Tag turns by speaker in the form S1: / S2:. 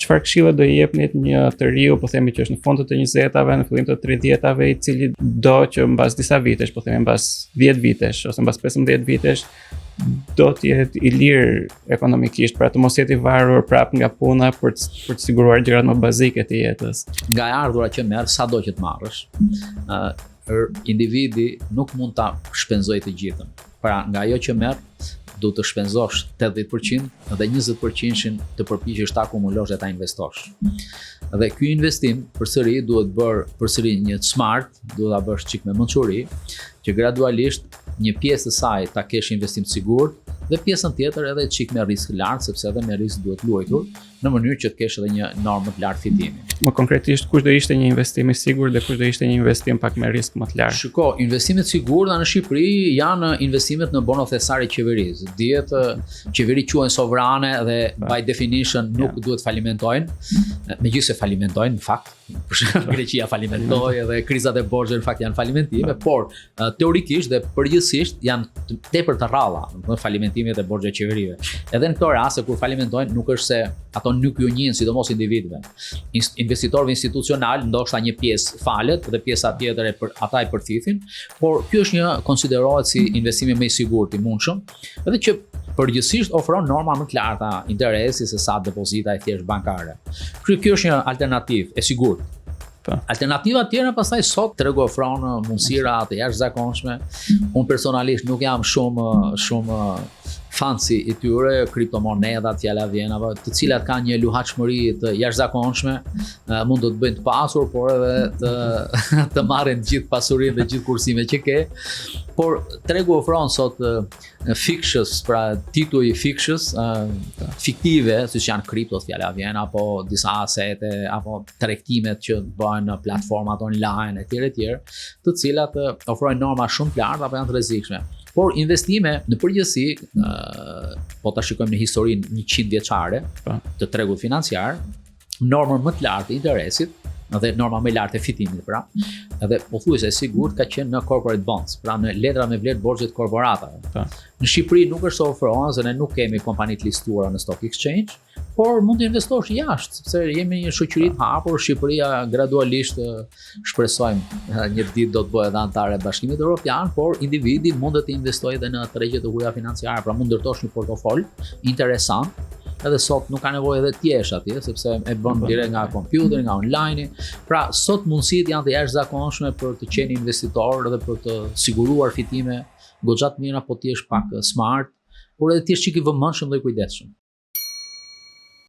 S1: çfarë këshille do i jepnit një të riu, po themi që është në fund të 20-tave, në fillim të 30-tave, i cili do që mbas disa vitesh, po themi mbas 10 vitesh ose mbas 15 vitesh, do të jetë i lirë ekonomikisht, pra të mos jetë i varur prap nga puna për të siguruar gjërat më bazike të jetës.
S2: Nga e ardhura që merr, sado që të marrësh, individi nuk mund ta shpenzojë të gjithën. Pra, nga ajo që merr, duhet të shpenzosh 80% dhe 20% të përpiqesh ta akumulosh dhe ta investosh. Dhe ky investim përsëri duhet bërë përsëri një smart, duhet ta bësh çik me mençuri, që gradualisht një pjesë të saj ta kesh investim të sigurt dhe pjesën tjetër edhe çik me risk lart, sepse edhe me risk duhet luajtur në mënyrë që të kesh edhe një normë të lartë fitimi.
S1: Më konkretisht, kush do ishte një investim i sigurt dhe kush do ishte një investim pak me risk më të lartë?
S2: Shiko, investimet sigurta në Shqipëri janë investimet në bono thesare qeverisë. Dihet qeveri quhen sovrane dhe by definition nuk duhet falimentojnë, megjithëse falimentojnë në fakt. Për shembull Greqia falimentoi dhe krizat e borxheve në fakt janë falimentime, por teorikisht dhe përgjithsisht janë tepër të rralla, domethënë falimentimet e borxheve qeverive. Edhe në këto raste kur falimentojnë nuk është se ato nuk ju njihen, sidomos individëve. Investitorëve institucional ndoshta një pjesë falet dhe pjesa tjetër ata e përfithin, por ky është një konsiderohet si investimi më i sigurt i mundshëm, edhe që përgjithsisht ofron norma më të larta interesi se sa depozita e thjesht bankare. Kjo është një alternativë e sigurt. Alternativa tjera pastaj sot tregu ofron mundësira të jashtëzakonshme. Unë personalisht nuk jam shumë fancy i tyre, kriptomonedat, fjala vjenave, të cilat kanë një luhatshmëri të jashtëzakonshme, mund të bëjnë të pasur, por edhe të marrin gjithë pasurinë dhe gjithë kursimet që ke. Por tregu ofron sot fictitious, pra tituj fictitious, fiktive, siç janë kriptot, fjala vjen, apo disa asete, apo tregtimet që bëhen në platformat online etj, të cilat ofrojnë norma shumë të larta apo janë të rrezikshme. Por investime në përgjithësi, po ta shikojmë në historinë 100 vjeçare të tregut financiar, normën më të lartë të interesit dhe norma më e lartë e fitimit, pra, edhe pothuajse e sigurt ka qenë në corporate bonds, pra në letra me vlerë borxhe të korporatave. Në Shqipëri nuk është se ofrohen, se ne nuk kemi kompani të listuara në stock exchange, por mund të investosh jashtë, sepse jemi një shoqëri të hapur. Shqipëria gradualisht shpresojmë një ditë do të bëhet anëtare e Bashkimit Evropian, por individi mund të investojë edhe në tregje të huaja financiare, pra mund ndërtosh një portofol interesant. Edhe sot nuk ka nevojë edhe t'jesh atje, sepse e bën direkt nga kompjuteri, nga online. Pra sot mundësitë janë të jashtëzakonshme për të qenë investitor dhe për të siguruar fitime goxha të mira, po ti je pak smart, por edhe ti je çik i vëmendshëm dhe i kujdesshëm.